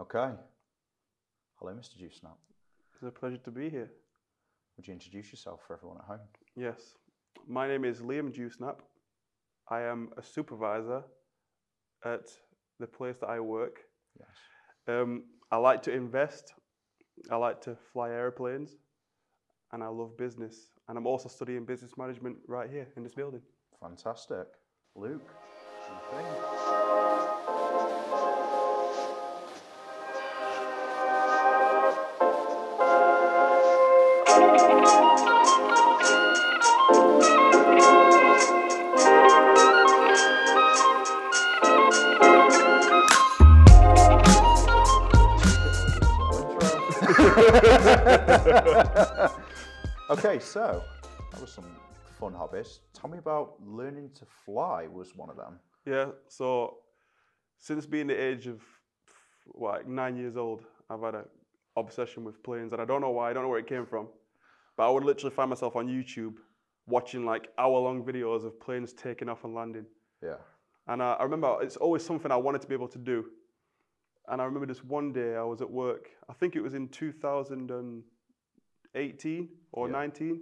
Okay. Hello, Mr. Juicenap. It's a pleasure to be here. Would you introduce yourself for everyone at home? Yes. My name is Liam Juicenap. I am a supervisor at the place that I work. Yes. I like to invest. I like to fly airplanes. And I love business. And I'm also studying business management right here in this building. Fantastic. Luke, what do you think? Okay, so that was some fun hobbies. Tell me about learning to fly was one of them. Yeah, so since being the age of like 9 years old, I've had an obsession with planes, and I don't know why, I don't know where it came from, but I would literally find myself on YouTube watching like hour-long videos of planes taking off and landing. Yeah. And I remember it's always something I wanted to be able to do. And I remember this one day I was at work, I think it was in 2018 or 19.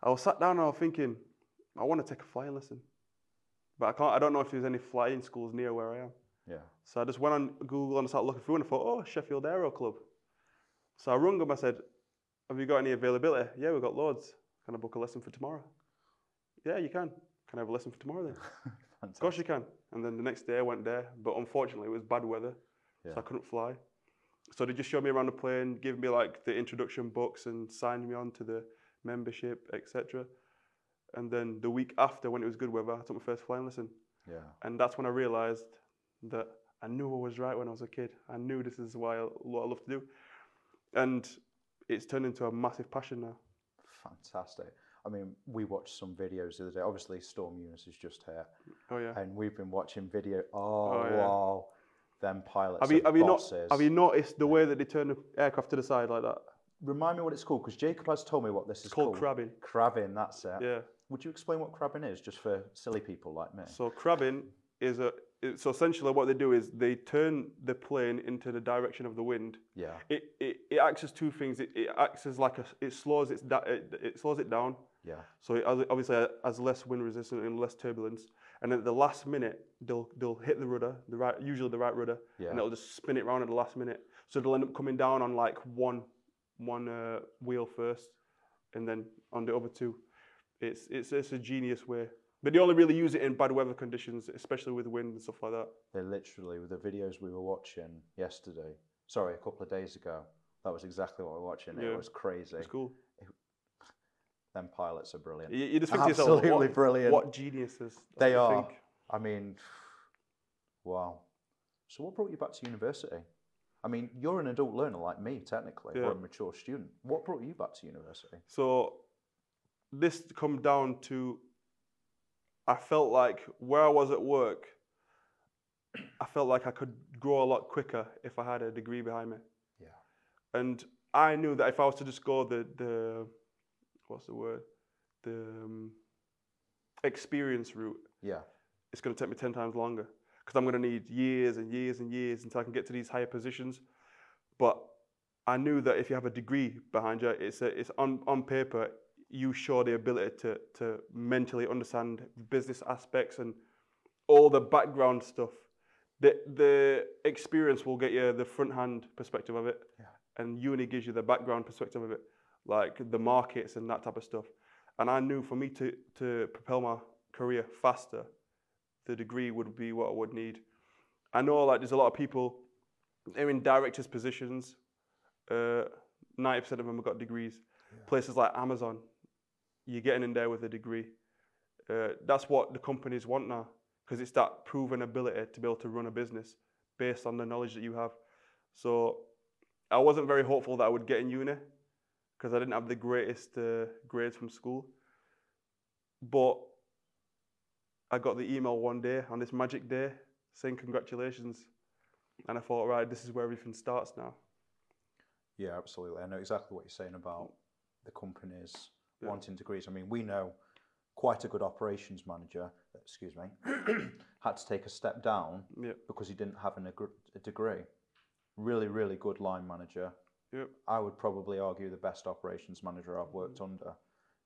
I was sat down and I was thinking, I want to take a flying lesson. But I don't know if there's any flying schools near where I am. Yeah. So I just went on Google and started looking through and I thought, oh, Sheffield Aero Club. So I rung them, I said, have you got any availability? Yeah, we've got loads. Can I book a lesson for tomorrow? Yeah, you can. Can I have a lesson for tomorrow then? Of course you can. And then the next day I went there, but unfortunately it was bad weather, so I couldn't fly. So they just showed me around the plane, gave me like the introduction books and signed me on to the membership, etc. And then the week after, when it was good weather, I took my first flying lesson. Yeah. And that's when I realized that I knew I was right when I was a kid. I knew this is what I love to do. And it's turned into a massive passion now. Fantastic. I mean, we watched some videos the other day. Obviously, Storm Eunice is just here. Oh yeah. And we've been watching video. Oh, yeah. wow. Them pilots Have are bosses. have you noticed the way that they turn the aircraft to the side like that? Remind me what it's called, because Jacob has told me what this is called. It's called crabbing. Crabbing, that's it. Yeah. Would you explain what crabbing is, just for silly people like me? So crabbing is so essentially what they do is they turn the plane into the direction of the wind. Yeah. It acts as two things. It acts as like it slows it down. Yeah. So it obviously has less wind resistance and less turbulence. And then at the last minute, they'll hit the rudder, usually the right rudder, and it'll just spin it round at the last minute. So they'll end up coming down on like one wheel first, and then on the other two. It's a genius way. But they only really use it in bad weather conditions, especially with wind and stuff like that. They literally, with the videos we were watching yesterday, sorry, a couple of days ago, that was exactly what we were watching. Yeah. It was crazy. It's cool. Them pilots are brilliant. You just think absolutely to yourself, brilliant. What geniuses. They are. I mean, wow. So what brought you back to university? I mean, you're an adult learner like me, technically, or a mature student. What brought you back to university? So this come down to, I felt like where I was at work, I felt like I could grow a lot quicker if I had a degree behind me. Yeah. And I knew that if I was to just go the experience route, it's going to take me 10 times longer, because I'm going to need years and years and years until I can get to these higher positions. But I knew that if you have a degree behind you, it's on paper, you show the ability to mentally understand business aspects and all the background stuff. The experience will get you the front hand perspective of it, and uni gives you the background perspective of it, like the markets and that type of stuff. And I knew for me to propel my career faster, the degree would be what I would need. I know like there's a lot of people, they're in directors' positions, 90% of them have got degrees. Places like Amazon, you're getting in there with a degree. That's what the companies want now, because it's that proven ability to be able to run a business based on the knowledge that you have. So I wasn't very hopeful that I would get in uni, because I didn't have the greatest grades from school. But I got the email one day, on this magic day, saying congratulations. And I thought, right, this is where everything starts now. Yeah, absolutely. I know exactly what you're saying about the companies wanting degrees. I mean, we know quite a good operations manager, excuse me, had to take a step down because he didn't have a degree. really, really good line manager. Yep. I would probably argue the best operations manager I've worked under.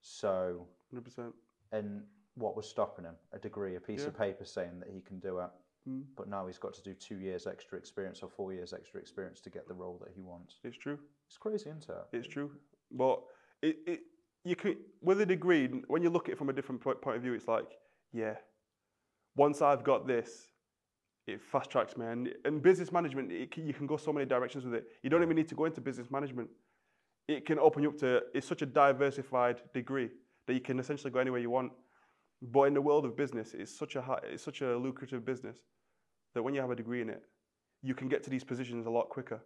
So, 100%. And what was stopping him? A degree, a piece of paper saying that he can do it. But now he's got to do 2 years extra experience or 4 years extra experience to get the role that he wants. It's true. It's crazy, isn't it? It's true. But you can, with a degree, when you look at it from a different point of view, it's like, yeah, once I've got this, it fast tracks me. And business management, you can go so many directions with it. You don't even need to go into business management. It can open you up to, it's such a diversified degree that you can essentially go anywhere you want. But in the world of business, it's such a lucrative business that when you have a degree in it, you can get to these positions a lot quicker.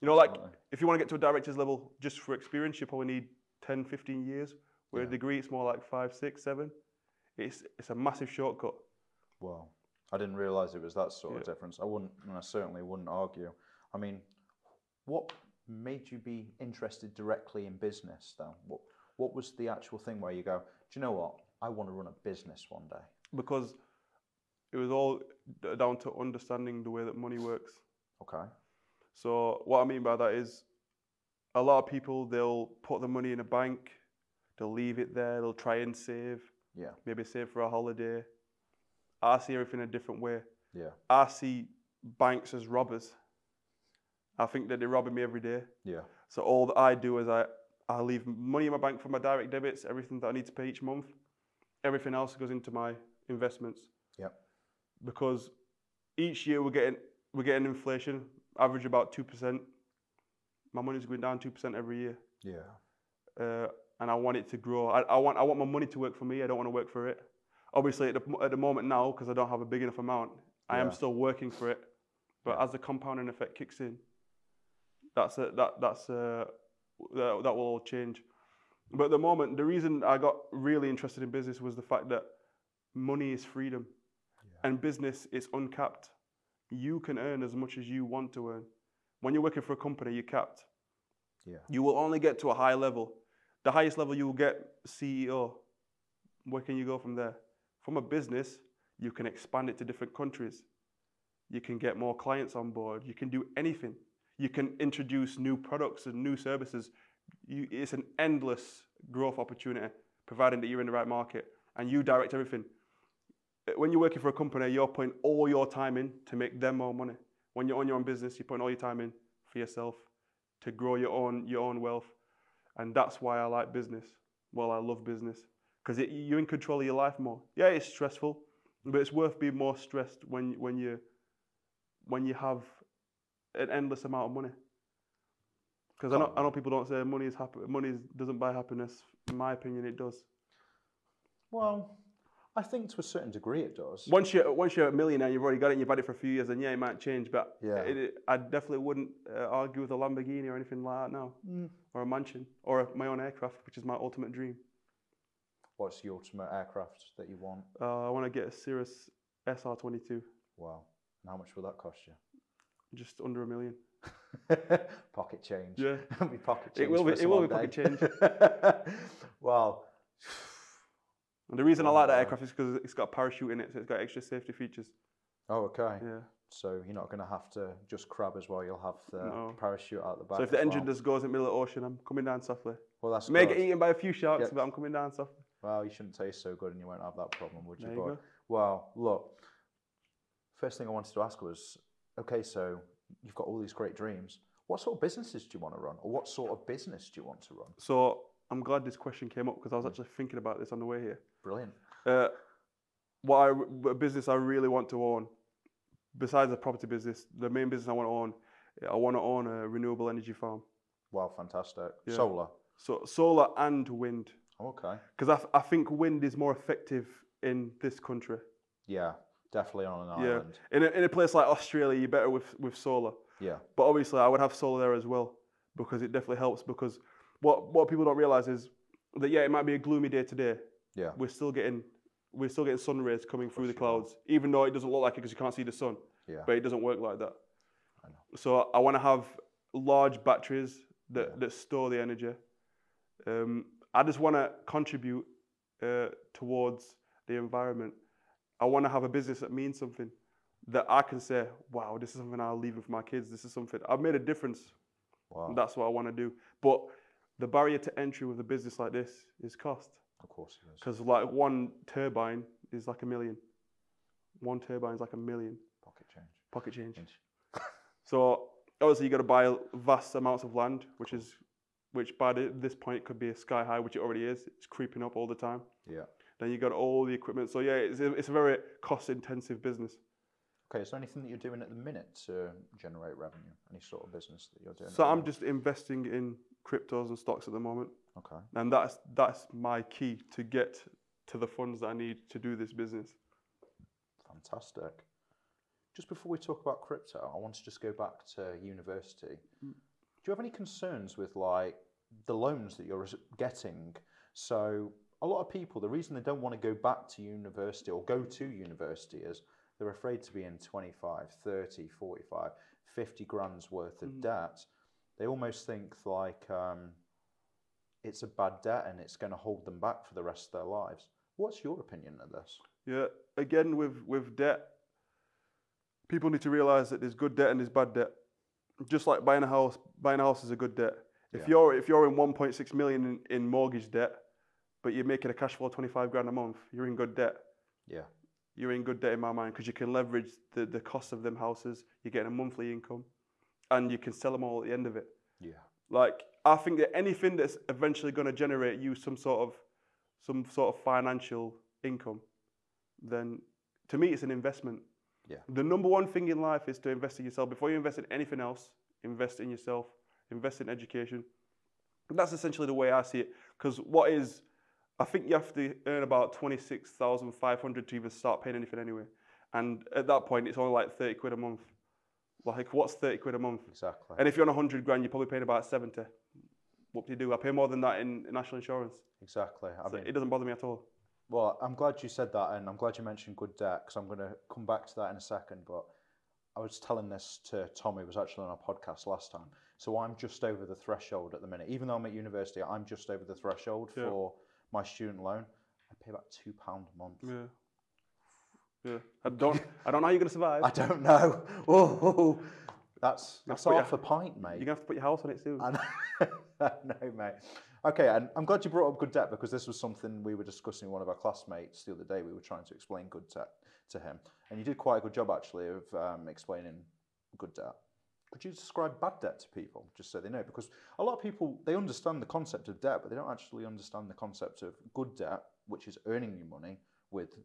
You know, like if you want to get to a director's level just for experience, you probably need 10, 15 years. With a degree, it's more like 5, 6, 7. It's a massive shortcut. Wow. I didn't realise it was that sort of difference. I certainly wouldn't argue. I mean, what made you be interested directly in business though? What was the actual thing where you go, do you know what? I want to run a business one day? Because it was all down to understanding the way that money works. Okay. So what I mean by that is a lot of people, they'll put the money in a bank, they'll leave it there, they'll try and save. Yeah. Maybe save for a holiday. I see everything a different way. Yeah. I see banks as robbers. I think that they're robbing me every day. Yeah. So all that I do is I leave money in my bank for my direct debits, everything that I need to pay each month. Everything else goes into my investments. Yeah. Because each year we're getting inflation, average about 2%. My money's going down 2% every year. Yeah. And I want it to grow. I want my money to work for me. I don't want to work for it. Obviously, at the moment now, because I don't have a big enough amount, I am still working for it. But as the compounding effect kicks in, that will all change. But at the moment, the reason I got really interested in business was the fact that money is freedom, and business is uncapped. You can earn as much as you want to earn. When you're working for a company, you're capped. Yeah. You will only get to a high level. The highest level you will get, CEO. Where can you go from there? From a business, you can expand it to different countries. You can get more clients on board. You can do anything. You can introduce new products and new services. It's an endless growth opportunity, providing that you're in the right market and you direct everything. When you're working for a company, you're putting all your time in to make them more money. When you're on your own business, you're putting all your time in for yourself to grow your own wealth. And that's why I like business. Well, I love business because you're in control of your life more. Yeah, it's stressful, but it's worth being more stressed when you have an endless amount of money. Because I know people don't say money is happy. Money doesn't buy happiness. In my opinion, it does. Well, I think to a certain degree it does. Once you're a millionaire, you've already got it, and you've had it for a few years, then yeah, it might change. But I definitely wouldn't argue with a Lamborghini or anything like that now, or a mansion, or my own aircraft, which is my ultimate dream. What's the ultimate aircraft that you want? I want to get a Cirrus SR22. Wow. And how much will that cost you? Just under $1 million. Pocket change. Yeah. It'll be pocket change. It will be pocket change. Wow. And the reason I like that aircraft is because it's got a parachute in it, so it's got extra safety features. Oh, okay. Yeah. So you're not going to have to just crab as well. You'll have the parachute out the back. So if the engine just goes in the middle of the ocean, I'm coming down softly. Well, that's May get eaten by a few sharks, but I'm coming down softly. Well, you shouldn't taste so good, and you won't have that problem, would you? There you go. Well, look. First thing I wanted to ask was, okay, so you've got all these great dreams. What sort of businesses do you want to run, or what sort of business do you want to run? So I'm glad this question came up because I was actually thinking about this on the way here. Brilliant. A business I really want to own, besides the property business, the main business I want to own a renewable energy farm. Wow, fantastic. Yeah. Solar? So solar and wind. Okay. Because I think wind is more effective in this country. Yeah, definitely on an island. In a place like Australia, you're better with solar. Yeah. But obviously I would have solar there as well because it definitely helps, because what people don't realise is that, it might be a gloomy day today. Yeah. We're still getting sun rays coming through the clouds, even though it doesn't look like it because you can't see the sun. Yeah. But it doesn't work like that. I know. So I want to have large batteries that store the energy. I just want to contribute towards the environment. I want to have a business that means something, that I can say, wow, this is something I'll leave for my kids. This is something I've made a difference. Wow. And that's what I want to do. But the barrier to entry with a business like this is cost. Of course it is. Because like one turbine is like $1 million. One turbine is like $1 million. Pocket change. So obviously you got to buy vast amounts of land, which by this point could be a sky high, which it already is. It's creeping up all the time. Yeah. Then you got all the equipment. So yeah, it's a very cost intensive business. Okay, is there anything that you're doing at the minute to generate revenue? Any sort of business that you're doing? So I'm just investing in cryptos and stocks at the moment. Okay. And that's my key to get to the funds that I need to do this business. Fantastic. Just before we talk about crypto, I want to just go back to university. Do you have any concerns with like the loans that you're getting? So a lot of people, the reason they don't want to go back to university or go to university is they're afraid to be in 25, 30, 45, 50 grand's worth of debt. They almost think like it's a bad debt and it's going to hold them back for the rest of their lives. What's your opinion of this? Yeah, again, with debt, people need to realize that there's good debt and there's bad debt. Just like buying a house is a good debt. If you're in 1.6 million in mortgage debt, but you're making a cash flow of 25 grand a month, you're in good debt. Yeah. You're in good debt in my mind because you can leverage the cost of them houses. You're getting a monthly income, and you can sell them all at the end of it. Yeah. Like I think that anything that's eventually going to generate you some sort of financial income, then to me it's an investment. Yeah. The number one thing in life is to invest in yourself. Before you invest in anything else, invest in yourself, invest in education. And that's essentially the way I see it. Because I think you have to earn about 26,500 to even start paying anything anyway. And at that point, it's only like 30 quid a month. Like, what's 30 quid a month? Exactly. And if you're on 100 grand, you're probably paying about 70. What do you do? I pay more than that in national insurance. Exactly. I mean, it doesn't bother me at all. Well, I'm glad you said that, and I'm glad you mentioned good debt, because I'm going to come back to that in a second. But I was telling this to Tom, who was actually on our podcast last time. So I'm just over the threshold at the minute. Even though I'm at university, I'm just over the threshold for my student loan. I pay about £2 a month. Yeah. I don't know how you're going to survive. I don't know. Oh, that's half a pint, mate. You're going to have to put your house on it soon. I know, mate. Okay, and I'm glad you brought up good debt, because this was something we were discussing with one of our classmates the other day. We were trying to explain good debt to him. And you did quite a good job, actually, of explaining good debt. Could you describe bad debt to people, just so they know? Because a lot of people, they understand the concept of debt, but they don't actually understand the concept of good debt, which is earning you money,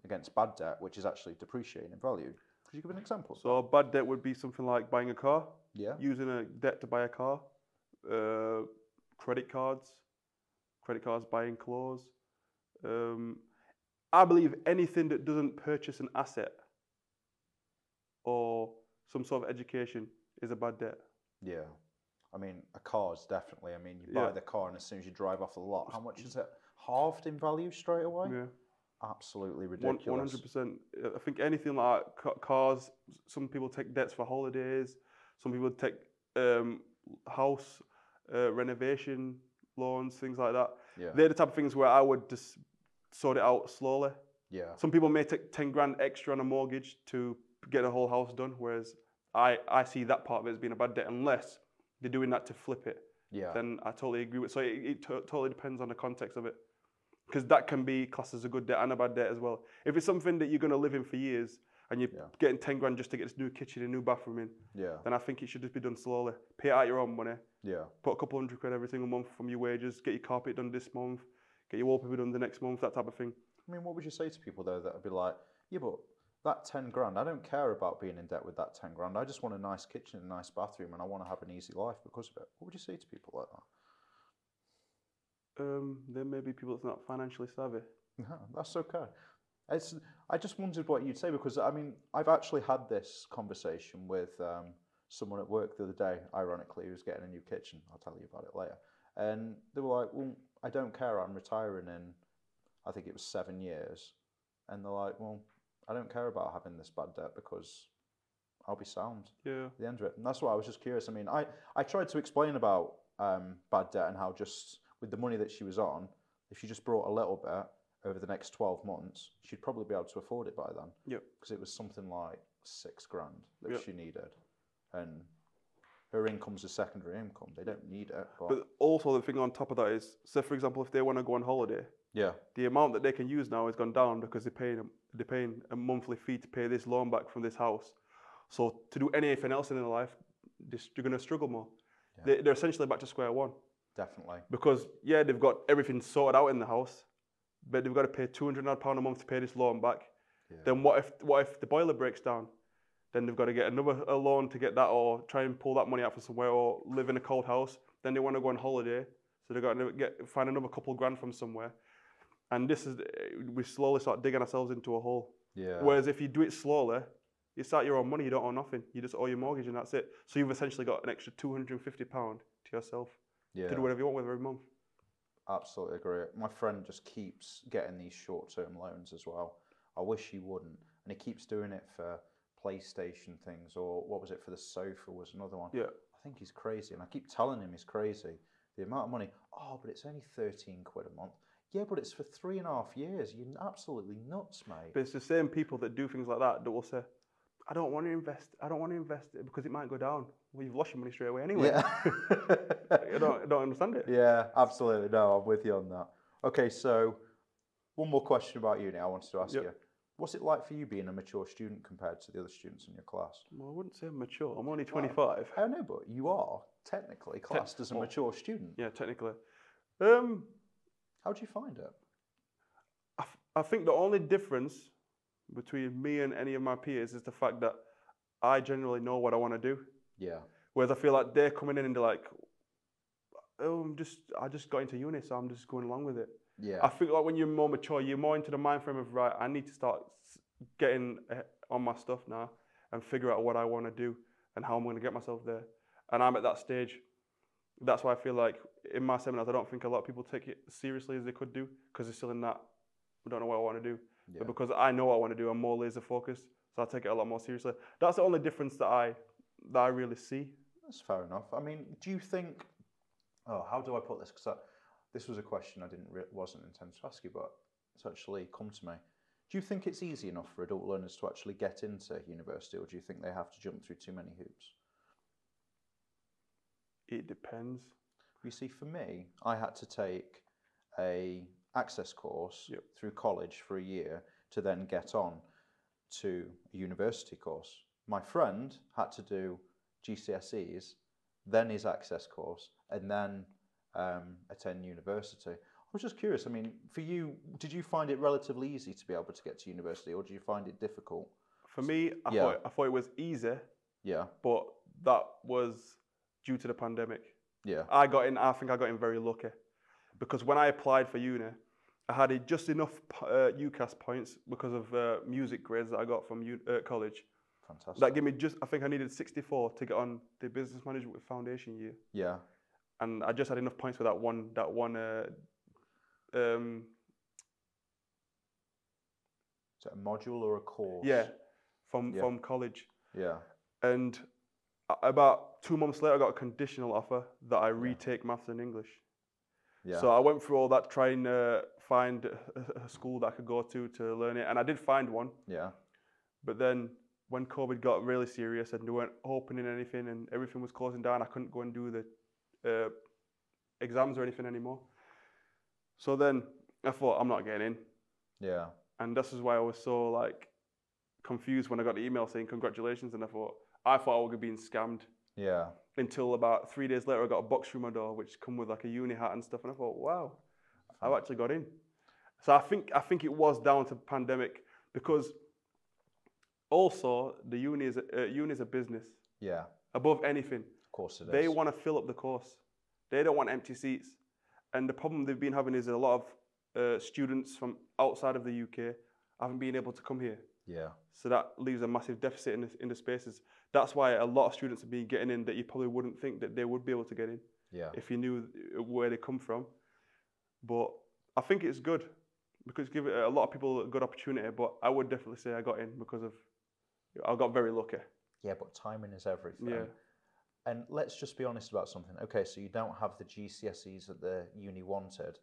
against bad debt, which is actually depreciating in value. Could you give an example? So bad debt would be something like buying a car. Yeah. Using a debt to buy a car. Credit cards, buying clothes. I believe anything that doesn't purchase an asset or some sort of education is a bad debt. Yeah. I mean, a car is definitely, I mean, you buy the car and as soon as you drive off the lot, how much is it? Halved in value straight away? Yeah. Absolutely ridiculous. 100%. I think anything like cars, some people take debts for holidays, some people take house renovation loans, things like that. Yeah. They're the type of things where I would just sort it out slowly. Yeah. Some people may take 10 grand extra on a mortgage to get a whole house done, whereas I see that part of it as being a bad debt unless they're doing that to flip it. Yeah. Then I totally agree with. So it totally depends on the context of it, because that can be classed as a good debt and a bad debt as well. If it's something that you're going to live in for years and you're getting 10 grand just to get this new kitchen and new bathroom in, then I think it should just be done slowly. Pay out your own money. Yeah. Put a couple hundred quid every single month from your wages. Get your carpet done this month. Get your wallpaper done the next month. That type of thing. I mean, what would you say to people though that would be like, yeah, but that 10 grand, I don't care about being in debt with that 10 grand. I just want a nice kitchen, a nice bathroom, and I want to have an easy life because of it. What would you say to people like that? There may be people that's not financially savvy. No, that's okay. I just wondered what you'd say, because I mean, I've actually had this conversation with someone at work the other day, ironically, who's getting a new kitchen. I'll tell you about it later. And they were like, well, I don't care, I'm retiring in, I think it was 7 years. And they're like, well, I don't care about having this bad debt because I'll be sound at the end of it. And that's why I was just curious. I mean, I tried to explain about bad debt and how just with the money that she was on, if she just brought a little bit over the next 12 months, she'd probably be able to afford it by then. Yep. Because it was something like 6 grand that she needed, and her income's a secondary income. They don't need it. But also the thing on top of that is, say for example, if they want to go on holiday, the amount that they can use now has gone down because they're paying a monthly fee to pay this loan back from this house. So to do anything else in their life, you're going to struggle more. Yeah. They're essentially back to square one. Definitely. Because they've got everything sorted out in the house, but they've got to pay £200 a month to pay this loan back. Yeah. Then what if the boiler breaks down? Then they've got to get a loan to get that, or try and pull that money out from somewhere, or live in a cold house. Then they want to go on holiday, so they've got to find another couple grand from somewhere. And we slowly start digging ourselves into a hole. Yeah. Whereas if you do it slowly, you start your own money, you don't owe nothing. You just owe your mortgage and that's it. So you've essentially got an extra £250 to yourself to do whatever you want with every month. Absolutely agree. My friend just keeps getting these short-term loans as well. I wish he wouldn't. And he keeps doing it for PlayStation things, or what was it, for the sofa was another one. Yeah. I think he's crazy. And I keep telling him he's crazy. The amount of money, but it's only 13 quid a month. Yeah, but it's for 3.5 years. You're absolutely nuts, mate. But it's the same people that do things like that will say, I don't want to invest it because it might go down. Well, you've lost your money straight away anyway. Yeah. I don't understand it. Yeah, absolutely. No, I'm with you on that. Okay, so one more question about uni I wanted to ask you. What's it like for you being a mature student compared to the other students in your class? Well, I wouldn't say mature. I'm only 25. I know, but you are technically classed as a mature student. Yeah, technically. How do you find it? I think the only difference between me and any of my peers is the fact that I generally know what I want to do. Yeah. Whereas I feel like they're coming in and they're like, I just got into uni, so I'm just going along with it. Yeah. I think like when you're more mature, you're more into the mind frame of, right, I need to start getting on my stuff now and figure out what I want to do and how I'm going to get myself there. And I'm at that stage. That's why I feel like in my seminars, I don't think a lot of people take it seriously as they could do, because they're still in that, I don't know what I want to do. Yeah. But because I know what I want to do, I'm more laser focused, so I take it a lot more seriously. That's the only difference that I really see. That's fair enough. I mean, do you think, how do I put this? Because this was a question I wasn't intended to ask you, but it's actually come to me. Do you think it's easy enough for adult learners to actually get into university, or do you think they have to jump through too many hoops? It depends. You see, for me, I had to take a access course through college for a year to then get on to a university course. My friend had to do GCSEs, then his access course, and then attend university. I was just curious, I mean, for you, did you find it relatively easy to be able to get to university, or did you find it difficult? For me, I thought it was easy. Yeah. But that was due to the pandemic. Yeah. I think I got in very lucky, because when I applied for uni, I had just enough UCAS points because of music grades that I got from college. Fantastic. That gave me I think I needed 64 to get on the business management with foundation year. Yeah. And I just had enough points for that one. Is it a module or a course? Yeah, from college. Yeah. And about 2 months later, I got a conditional offer that I retake maths and English. Yeah. So I went through all that, trying to find a school that I could go to learn it, and I did find one. Yeah. But then when COVID got really serious and they weren't opening anything and everything was closing down, I couldn't go and do the exams or anything anymore. So then I thought, I'm not getting in. Yeah. And this is why I was so confused when I got the email saying congratulations, and I thought I was being scammed. Yeah. Until about 3 days later, I got a box through my door, which come with a uni hat and stuff, and I thought, wow, I've actually got in. So I think it was down to the pandemic, because also the uni is a business. Yeah. Above anything. Of course it is. They want to fill up the course. They don't want empty seats. And the problem they've been having is a lot of students from outside of the UK haven't been able to come here. Yeah. So that leaves a massive deficit in the spaces. That's why a lot of students have been getting in that you probably wouldn't think that they would be able to get in. Yeah. If you knew where they come from. But I think it's good, because give a lot of people a good opportunity. But I would definitely say I got in because I got very lucky. Yeah, but timing is everything. Yeah. And let's just be honest about something. Okay, so you don't have the GCSEs that the uni wanted.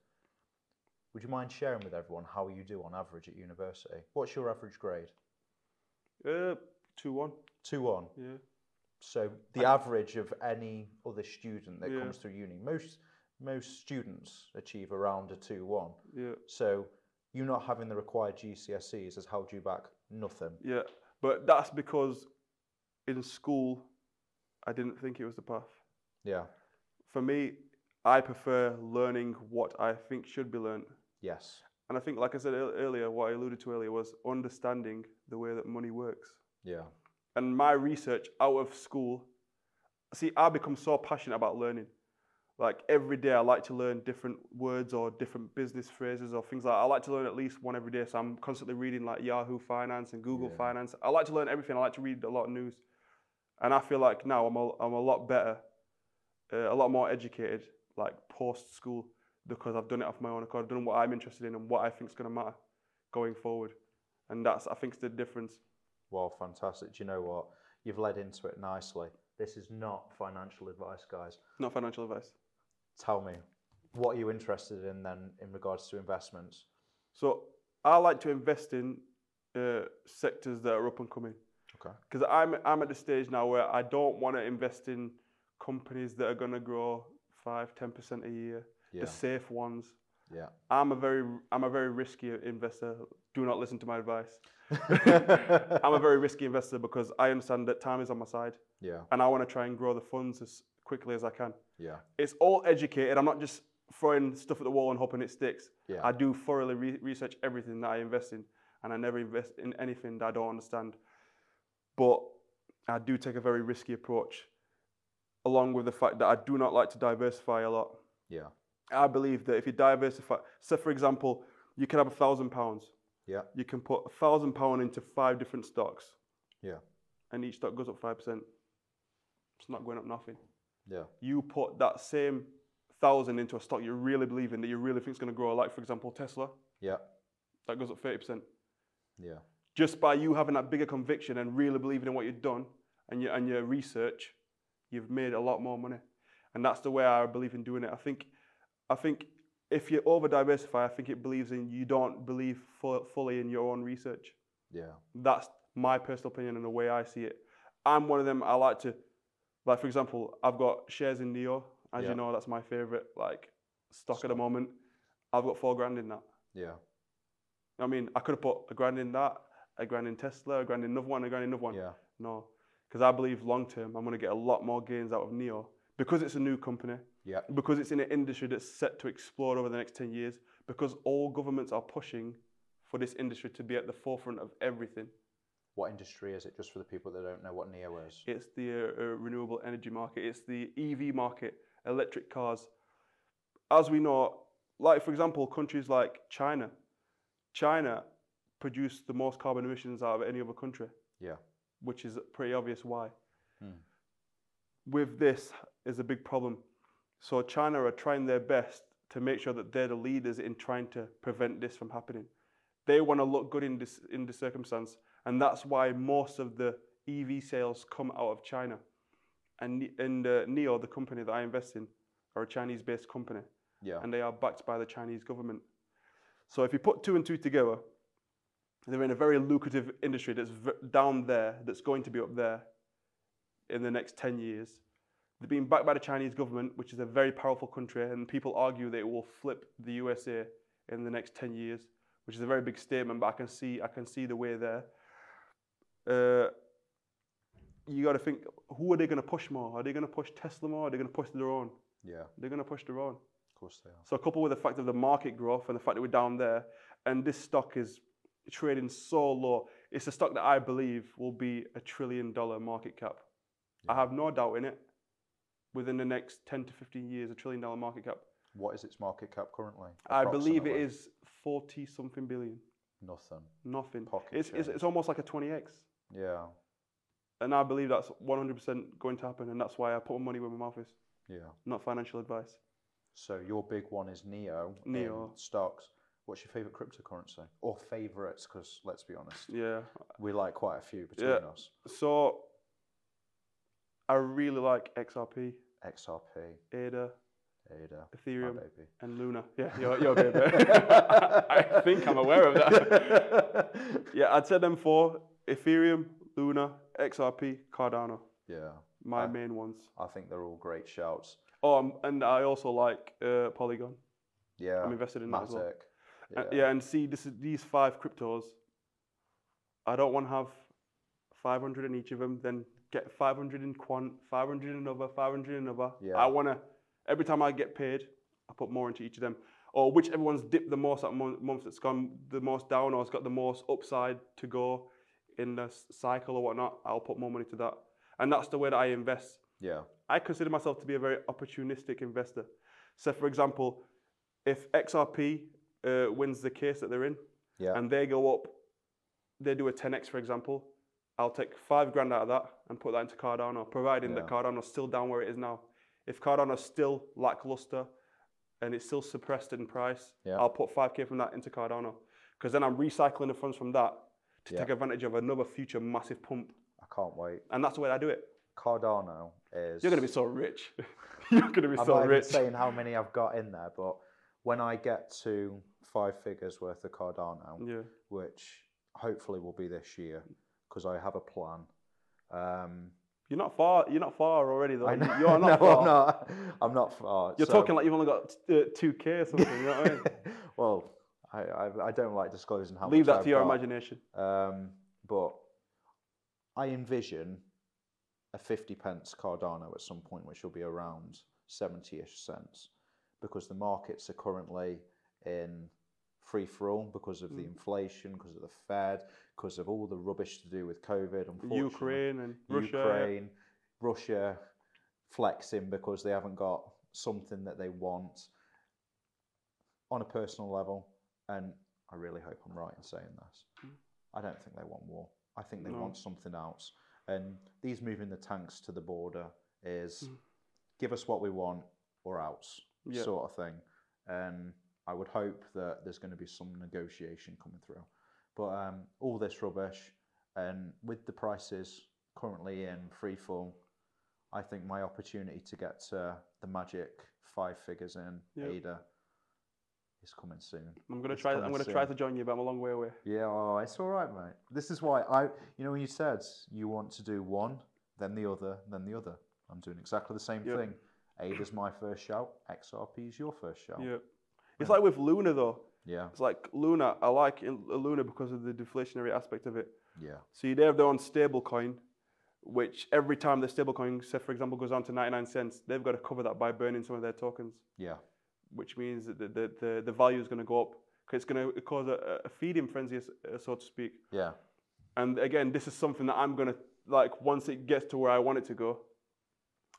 Would you mind sharing with everyone how you do on average at university? What's your average grade? 2-1. 2-1. Yeah. So the average of any other student that Yeah. comes through uni, most students achieve around a 2-1. Yeah. So you not having the required GCSEs has held you back nothing. Yeah. But that's because in school, I didn't think it was the path. Yeah. For me, I prefer learning what I think should be learned. Yes. And I think, like I said earlier, what I alluded to earlier was understanding the way that money works. Yeah. And my research out of school, see, I become so passionate about learning. Like every day, I like to learn different words or different business phrases or things like that. I like to learn at least one every day. So I'm constantly reading like Yahoo Finance and Google Finance. I like to learn everything. I like to read a lot of news. And I feel like now I'm a lot better, a lot more educated, like post school, because I've done it off my own accord. I've done what I'm interested in and what I think is going to matter going forward. And that's, I think, is the difference. Well, fantastic. Do you know what? You've led into it nicely. This is not financial advice, guys. Not financial advice. Tell me, what are you interested in then in regards to investments? So I like to invest in sectors that are up and coming. Okay. Because I'm at the stage now where I don't want to invest in companies that are going to grow 5-10% a year. Yeah. The safe ones. Yeah. I'm a very risky investor. Do not listen to my advice. I'm a very risky investor because I understand that time is on my side. Yeah. And I want to try and grow the funds as quickly as I can. Yeah. It's all educated. I'm not just throwing stuff at the wall and hoping it sticks. Yeah. I do thoroughly research everything that I invest in, and I never invest in anything that I don't understand. But I do take a very risky approach, along with the fact that I do not like to diversify a lot. Yeah. I believe that if you diversify, so for example, you can have £1,000. Yeah. You can put £1,000 into 5 different stocks. Yeah. And each stock goes up 5%. It's not going up nothing. Yeah. You put that same 1,000 into a stock you really believe in, that you really think is going to grow, like for example Tesla. Yeah. That goes up 30%. Yeah. Just by you having that bigger conviction and really believing in what you've done and your research, you've made a lot more money. And that's the way I believe in doing it. I think if you over diversify, I think it believes in you don't believe fully in your own research. Yeah. That's my personal opinion and the way I see it. I'm one of them. I like to, like for example, I've got shares in NIO. As you know, that's my favorite stock at the moment. I've got $4,000 in that. Yeah. I mean, I could have put $1,000 in that, $1,000 in Tesla, $1,000 in another one, $1,000 in another one. Yeah. No, because I believe long term I'm going to get a lot more gains out of NIO because it's a new company. Yeah. Because it's in an industry that's set to explode over the next 10 years. Because all governments are pushing for this industry to be at the forefront of everything. What industry is it, just for the people that don't know what NIO is? It's the renewable energy market. It's the EV market, electric cars. As we know, like for example, countries like China. China produce the most carbon emissions out of any other country. Yeah. Which is pretty obvious why. With this is a big problem. So China are trying their best to make sure that they're the leaders in trying to prevent this from happening. They want to look good in this circumstance, and that's why most of the EV sales come out of China. And NIO, the company that I invest in, are a Chinese-based company, and they are backed by the Chinese government. So if you put 2 and 2 together, they're in a very lucrative industry that's down there, that's going to be up there in the next 10 years. They're being backed by the Chinese government, which is a very powerful country, and people argue that it will flip the USA in the next 10 years, which is a very big statement, but I can see the way there. You got to think, who are they going to push more? Are they going to push Tesla more? Or are they going to push their own? Yeah. They're going to push their own. Of course they are. So coupled with the fact of the market growth and the fact that we're down there, and this stock is trading so low, it's a stock that I believe will be $1 trillion market cap. Yeah. I have no doubt in it. Within the next 10 to 15 years, $1 trillion market cap. What is its market cap currently? I believe it is 40-something billion. Nothing. It's almost like a 20x. Yeah. And I believe that's 100% going to happen, and that's why I put my money where my mouth is. Yeah. Not financial advice. So your big one is NIO. NIO. Stocks. What's your favorite cryptocurrency? Or favorites, because let's be honest. Yeah. We like quite a few between us. So I really like XRP. ADA. Ethereum. baby. And Luna. Yeah, your baby. I think I'm aware of that. Yeah, I'd say them 4. Ethereum, Luna, XRP, Cardano. Yeah. My main ones. I think they're all great shouts. Oh, and I also like Polygon. Yeah. I'm invested in that as well. Yeah. Yeah, and see, these 5 cryptos. I don't want to have 500 in each of them, then get 500 in quant, 500 in another, 500 in another. Yeah. I want to, every time I get paid, I put more into each of them. Or whichever one's dipped the most that month that's gone the most down or has got the most upside to go in the cycle or whatnot, I'll put more money to that. And that's the way that I invest. Yeah. I consider myself to be a very opportunistic investor. So for example, if XRP wins the case that they're in, Yeah. and they go up, they do a 10x, for example, I'll take 5 grand out of that and put that into Cardano, providing that Cardano's still down where it is now. If Cardano's still lackluster and it's still suppressed in price, I'll put 5k from that into Cardano. Because then I'm recycling the funds from that to take advantage of another future massive pump. I can't wait. And that's the way I do it. Cardano is... You're going to be so rich. You're going to be so rich. I'm not even saying how many I've got in there, but when I get to 5 figures worth of Cardano, which hopefully will be this year, because I have a plan. You're not far already though. You're not no, far. I'm not far. You're talking like you've only got 2k or something, you know what I mean? Well, I don't like disclosing how Leave much that to your imagination. But I envision a 50p Cardano at some point, which will be around 70-ish cents, because the markets are currently in free-for-all because of the inflation, because of the Fed, because of all the rubbish to do with COVID, unfortunately. Russia flexing because they haven't got something that they want on a personal level. And I really hope I'm right in saying this. I don't think they want war. I think they want something else. And these moving the tanks to the border is give us what we want or else sort of thing. And I would hope that there's going to be some negotiation coming through. But all this rubbish, and with the prices currently in free fall, I think my opportunity to get to the magic 5 figures in ADA is coming soon. I'm going to try to join you, but I'm a long way away. Yeah, oh, it's all right, mate. This is why when you said you want to do one, then the other, then the other. I'm doing exactly the same thing. ADA's my first shout. XRP is your first shout. Yeah. It's like with Luna though. Yeah. It's like Luna. I like Luna because of the deflationary aspect of it. Yeah. So they have their own stable coin, which every time the stable coin, say for example, goes down to 99 cents, they've got to cover that by burning some of their tokens. Yeah. Which means that the value is going to go up because it's going to cause a feeding frenzy, so to speak. Yeah. And again, this is something that I'm going to, like, once it gets to where I want it to go,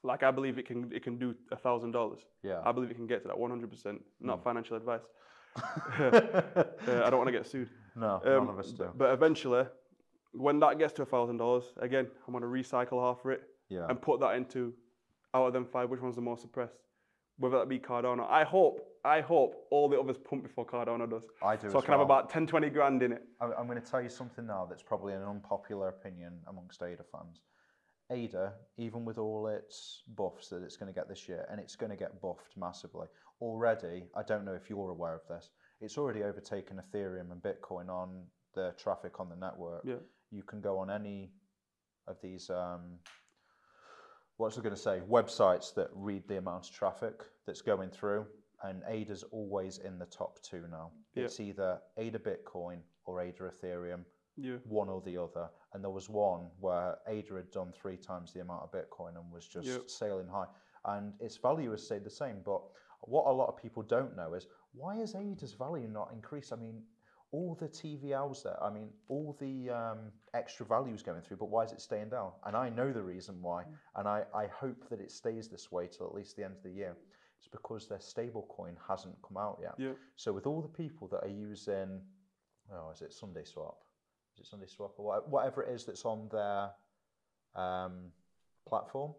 like I believe it can do $1,000. Yeah. I believe it can get to that 100%. Not financial advice. I don't want to get sued. No, none of us do. But eventually, when that gets to $1,000, again, I'm going to recycle half of it and put that into, out of them 5, which one's the most suppressed? Whether that be Cardano. I hope all the others pump before Cardano does. I do. So I can have about 10, 20 grand in it. I'm going to tell you something now that's probably an unpopular opinion amongst ADA fans. ADA, even with all its buffs that it's going to get this year, and it's going to get buffed massively. Already, I don't know if you're aware of this, it's already overtaken Ethereum and Bitcoin on the traffic on the network. Yeah. You can go on any of these, websites that read the amount of traffic that's going through, and ADA's always in the top 2 now. Yeah. It's either ADA Bitcoin or ADA Ethereum. Yeah. One or the other. And there was one where ADA had done 3 times the amount of Bitcoin and was just sailing high. And its value has stayed the same. But what a lot of people don't know is, why has ADA's value not increased? I mean, all the TVLs there, I mean, all the extra value is going through, but why is it staying down? And I know the reason why. And I hope that it stays this way till at least the end of the year. It's because their stable coin hasn't come out yet. Yeah. So with all the people that are using, is it SundaeSwap? Is it SundaeSwap or whatever it is that's on their platform?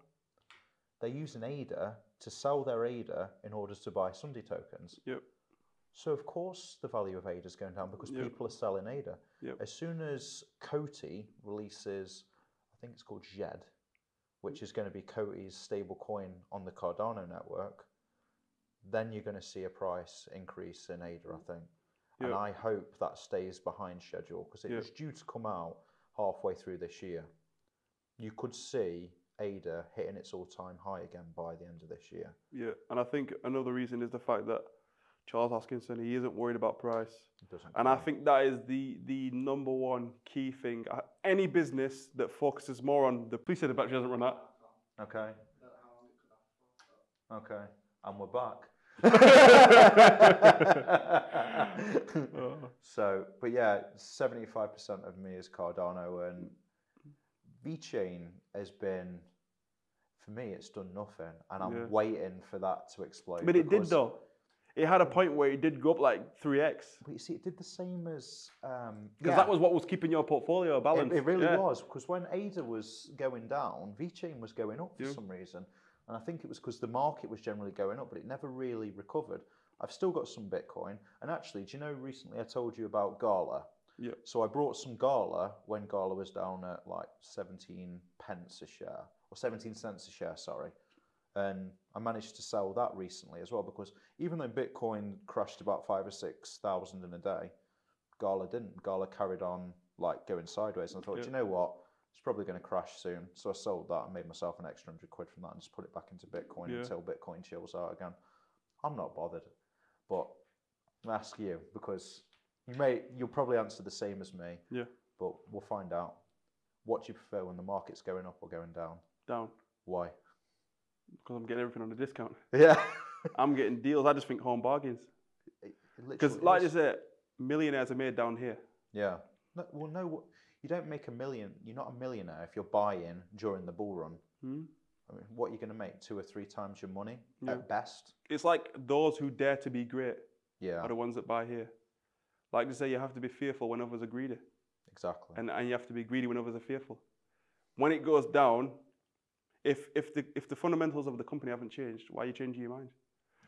They're using ADA to sell their ADA in order to buy Sunday tokens. Yep. So of course the value of ADA is going down because people are selling ADA. Yep. As soon as Coty releases, I think it's called JED, which is going to be Coty's stable coin on the Cardano network, then you're going to see a price increase in ADA, I think. Yep. And I hope that stays behind schedule because it was due to come out halfway through this year. you could see ADA hitting its all-time high again by the end of this year. Yeah, and I think another reason is the fact that Charles Hoskinson, he isn't worried about price. And I think that is the number one key thing. Any business that focuses more on the... Please say the battery doesn't run out. Okay. Okay. And we're back. So, but yeah, 75% of me is Cardano, and VeChain has been, for me, it's done nothing, and I'm waiting for that to explode. But it did though. It had a point where it did go up like 3x. But you see, it did the same as... Because that was what was keeping your portfolio balanced. It really was, because when ADA was going down, VeChain was going up for some reason. And I think it was because the market was generally going up, but it never really recovered. I've still got some Bitcoin. And actually, do you know, recently I told you about Gala? Yeah. So I brought some Gala when Gala was down at like 17 pence a share, or 17 cents a share, sorry. And I managed to sell that recently as well, because even though Bitcoin crashed about 5,000 or 6,000 in a day, Gala didn't. Gala carried on like going sideways. And I thought, do you know what? It's probably going to crash soon. So I sold that and made myself an extra £100 from that and just put it back into Bitcoin until Bitcoin chills out again. I'm not bothered. But I'll ask you, because you'll probably answer the same as me. Yeah. But we'll find out. What do you prefer when the market's going up or going down? Down. Why? Because I'm getting everything on a discount. Yeah. I'm getting deals. I just think home bargains. Because like you said, millionaires are made down here. Yeah. No, well, no, you don't make a million. You're not a millionaire if you're buying during the bull run. I mean, what are you going to make? 2 or 3 times your money at best? It's like those who dare to be great are the ones that buy here. Like to say, you have to be fearful when others are greedy. Exactly. And you have to be greedy when others are fearful. When it goes down, if the fundamentals of the company haven't changed, why are you changing your mind?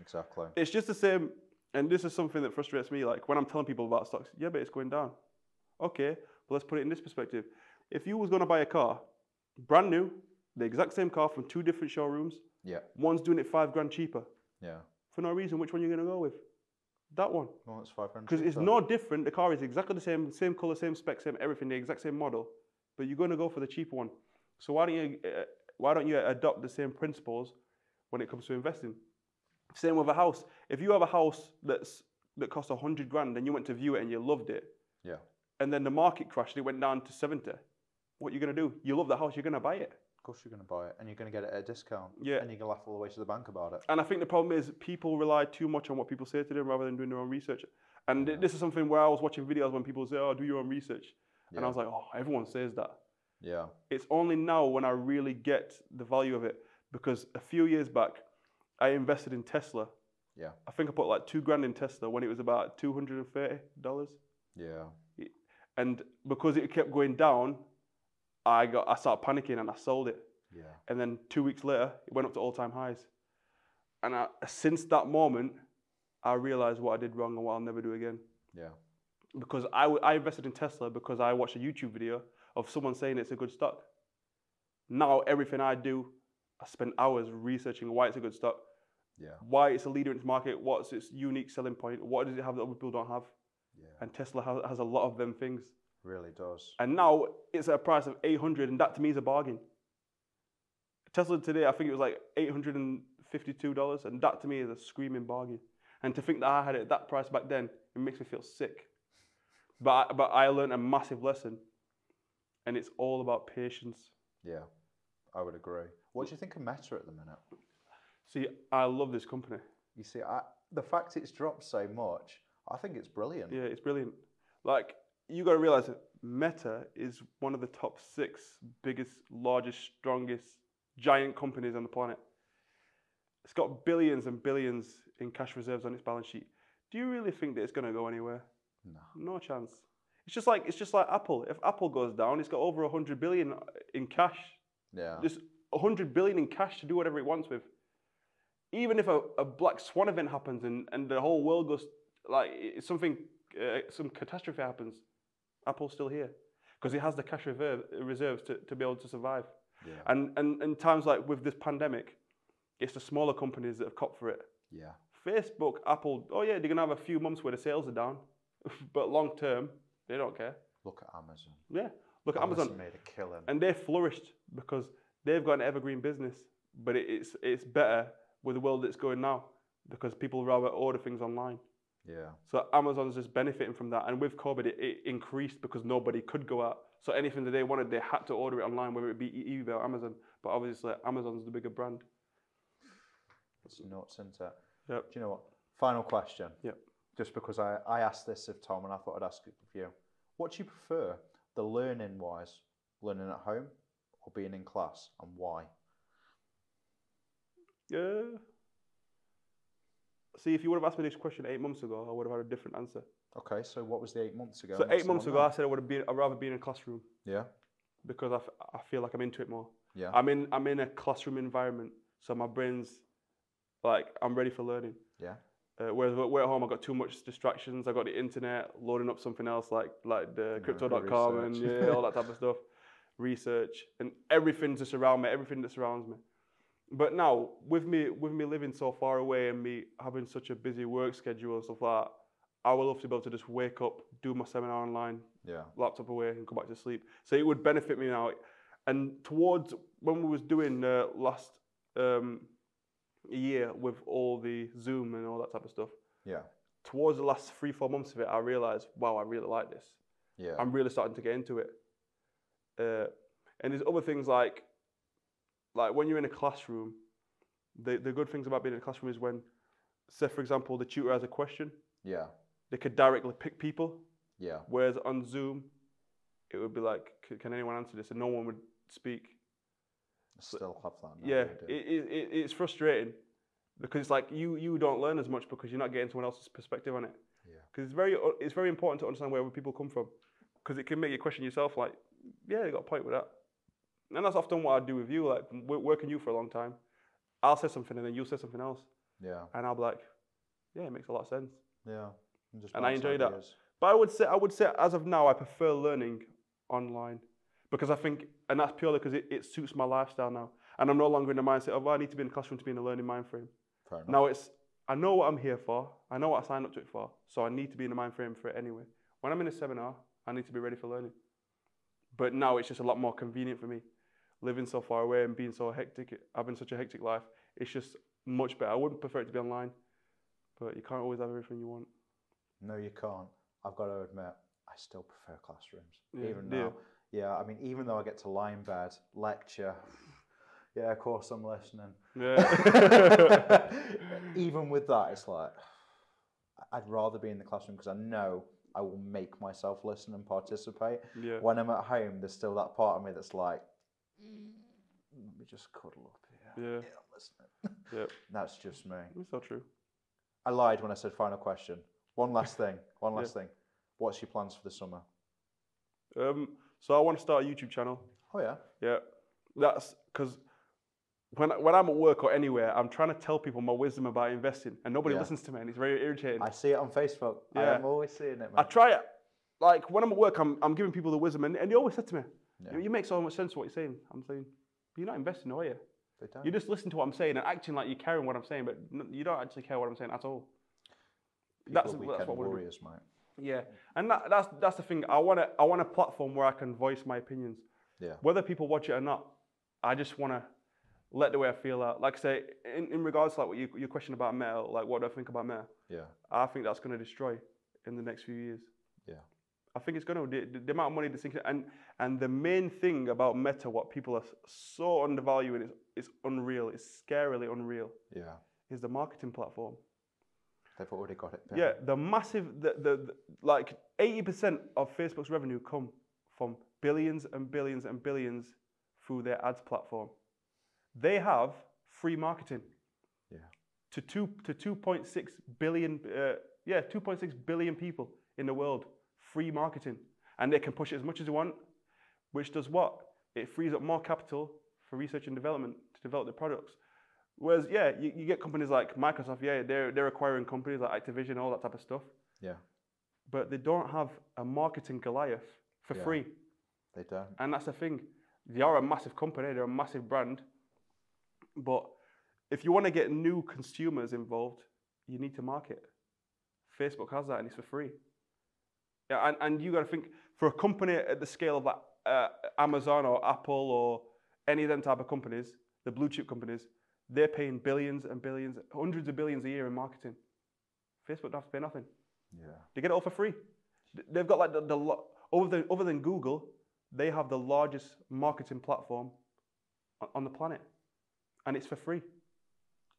Exactly. It's just the same, and this is something that frustrates me. Like when I'm telling people about stocks, yeah, but it's going down. Okay, well, let's put it in this perspective. If you was going to buy a car, brand new, the exact same car from 2 different showrooms, one's doing it $5 cheaper. Yeah. For no reason, which one are you going to go with? That one. Well, it's 500. Because it's no different. The car is exactly the same color, same spec, same everything, the exact same model, but you're going to go for the cheaper one. So why don't you adopt the same principles when it comes to investing? Same with a house. If you have a house that costs $100,000 and you went to view it and you loved it, and then the market crashed, it went down to 70. What are you going to do? You love the house, you're going to buy it. Of course you're going to buy it, and you're going to get it at a discount. Yeah. And you can laugh all the way to the bank about it. And I think the problem is people rely too much on what people say to them rather than doing their own research. And this is something where I was watching videos when people say, oh, do your own research. And I was like, oh, everyone says that. Yeah. It's only now when I really get the value of it, because a few years back, I invested in Tesla. Yeah. I think I put like $2,000 in Tesla when it was about $230. Yeah. And because it kept going down, I started panicking and I sold it. Yeah. And then 2 weeks later, it went up to all-time highs. And since that moment, I realized what I did wrong and what I'll never do again. Yeah. Because I invested in Tesla because I watched a YouTube video of someone saying it's a good stock. Now everything I do, I spend hours researching why it's a good stock, why it's a leader in its market, what's its unique selling point, what does it have that other people don't have. Yeah. And Tesla has a lot of them things. Really does. And now it's at a price of 800, and that to me is a bargain. Tesla today, I think it was like $852, and that to me is a screaming bargain. And to think that I had it at that price back then, it makes me feel sick. But I learned a massive lesson, and it's all about patience. Yeah, I would agree. What do you think of Meta at the minute? See, I love this company. You see, the fact it's dropped so much, I think it's brilliant. Yeah, it's brilliant. Like, you got to realize that Meta is one of the top 6 biggest, largest, strongest, giant companies on the planet. It's got billions and billions in cash reserves on its balance sheet. Do you really think that it's going to go anywhere? No. No chance. It's just like Apple. If Apple goes down, it's got over 100 billion in cash. Yeah. Just 100 billion in cash to do whatever it wants with. Even if a black swan event happens and the whole world goes, like, some catastrophe happens, Apple's still here because it has the cash reserves to be able to survive. Yeah. And times like with this pandemic, it's the smaller companies that have copped for it. Yeah. Facebook, Apple, oh yeah, they're going to have a few months where the sales are down, but long term, they don't care. Look at Amazon. Yeah. Look at Amazon, made a killing. and they flourished because they've got an evergreen business, but it's better with the world that's going now because people rather order things online. Yeah. So Amazon's just benefiting from that, and with COVID, it increased because nobody could go out. So anything that they wanted, they had to order it online, whether it be eBay or Amazon. But obviously, Amazon's the bigger brand. It's nuts, isn't it? Yep. Do you know what? Final question. Yep. Just because I asked this of Tom and I thought I'd ask it of you. What do you prefer, the learning-wise, learning at home or being in class, and why? Yeah. See, if you would have asked me this question 8 months ago, I would have had a different answer. Okay, so what was the 8 months ago? So 8 months ago, I said I'd rather be in a classroom. Yeah. Because I feel like I'm into it more. Yeah. I'm in a classroom environment, so my brain's like I'm ready for learning. Yeah. Whereas we're at home, I got too much distractions. I got the internet loading up something else like the crypto.com and yeah, all that type of stuff, research and everything just around me, everything that surrounds me. But now with me living so far away and me having such a busy work schedule and stuff like that, I would love to be able to just wake up, do my seminar online, laptop away, and go back to sleep. So it would benefit me now. And towards when we was doing last year with all the Zoom and all that type of stuff, towards the last 3-4 months of it, I realized, wow, I really like this. Yeah. I'm really starting to get into it. And there's other things like when you're in a classroom, the good things about being in a classroom is when, say for example, the tutor has a question. Yeah. They could directly pick people. Yeah. Whereas on Zoom, it would be like, can anyone answer this? And no one would speak. I still have that now. Yeah, it's frustrating because it's like you don't learn as much because you're not getting someone else's perspective on it. Yeah. Because it's very important to understand where people come from, because it can make you question yourself. Like, yeah, you got a point with that. And that's often what I do with you. Like, working you for a long time, I'll say something and then you'll say something else. Yeah. And I'll be like, yeah, it makes a lot of sense. Yeah. And I enjoy that. But I would say as of now, I prefer learning online because I think, and that's purely because it suits my lifestyle now. And I'm no longer in the mindset of, I need to be in the classroom to be in a learning mind frame. Fair enough. Now I know what I'm here for. I know what I signed up to it for. So I need to be in the mind frame for it anyway. When I'm in a seminar, I need to be ready for learning. But now it's just a lot more convenient for me. Living so far away and being so hectic, having such a hectic life, it's just much better. I wouldn't prefer it to be online, but you can't always have everything you want. No, you can't. I've got to admit, I still prefer classrooms. Yeah, even now. Yeah, I mean, even though I get to lie in bed, lecture, yeah, of course I'm listening. Yeah. Even with that, it's like, I'd rather be in the classroom because I know I will make myself listen and participate. Yeah. When I'm at home, there's still that part of me that's like, let me just cuddle up here. Yeah. I'm listening. Yeah. That's just me. It's so true. I lied when I said final question. One last thing. Thing. What's your plans for the summer? So I want to start a YouTube channel. Oh yeah. Yeah. That's because when I'm at work or anywhere, I'm trying to tell people my wisdom about investing, and nobody listens to me, and it's very irritating. I see it on Facebook. Yeah. I am always seeing it, man. I try it. Like when I'm at work, I'm giving people the wisdom, and they always said to me, "You make so much sense of what you're saying." I'm saying, "You're not investing, are you? They don't. You just listen to what I'm saying and acting like you're caring what I'm saying, but you don't actually care what I'm saying at all." That's what we're warriors, mate. Yeah, and that's the thing. I want a platform where I can voice my opinions. Yeah. Whether people watch it or not, I just want to let the way I feel out. Like I say, in regards to like what your question about Meta, like what do I think about Meta? Yeah. I think that's going to destroy in the next few years. Yeah. I think it's going to the amount of money that's sinking, and the main thing about Meta, what people are so undervaluing, is unreal. It's scarily unreal. Yeah. Is the marketing platform. They've already got it. Yeah, the massive, like 80% of Facebook's revenue come from billions and billions and billions through their ads platform. They have free marketing. Yeah. To 2.6 billion, 2.6 billion people in the world, free marketing, and they can push it as much as they want. Which does what? It frees up more capital for research and development to develop the products. Whereas, you get companies like Microsoft, they're acquiring companies like Activision, all that type of stuff. Yeah. But they don't have a marketing Goliath for free. They don't. And that's the thing. They are a massive company, they're a massive brand. But if you want to get new consumers involved, you need to market. Facebook has that and it's for free. Yeah, and you got to think, for a company at the scale of like Amazon or Apple or any of them type of companies, the blue chip companies, they're paying billions and billions, hundreds of billions a year in marketing. Facebook don't have to pay nothing. Yeah. They get it all for free. They've got like other than Google, they have the largest marketing platform on the planet, and it's for free.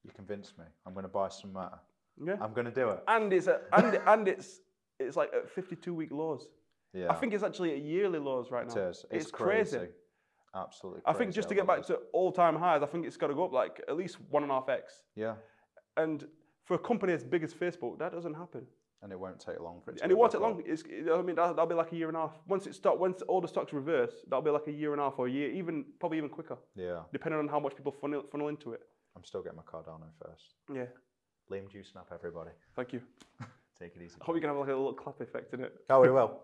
You convinced me. I'm going to buy some Meta. Yeah. I'm going to do it. And it's like at 52-week lows. Yeah. I think it's actually at yearly lows right now. It is. It's crazy. Absolutely I crazy. think just to get back to all-time highs, I think it's got to go up like at least 1.5x. Yeah. And for a company as big as Facebook, that doesn't happen. And it won't take long for it to And it won't take long. I mean, that'll be like a year and a half. Once all the stocks reverse, that'll be like a year and a half or a year, probably even quicker. Yeah. Depending on how much people funnel into it. I'm still getting my Cardano first. Yeah. Liam Juice Snap, everybody. Thank you. Take it easy. I hope you can have like a little clap effect in it. Oh, we will.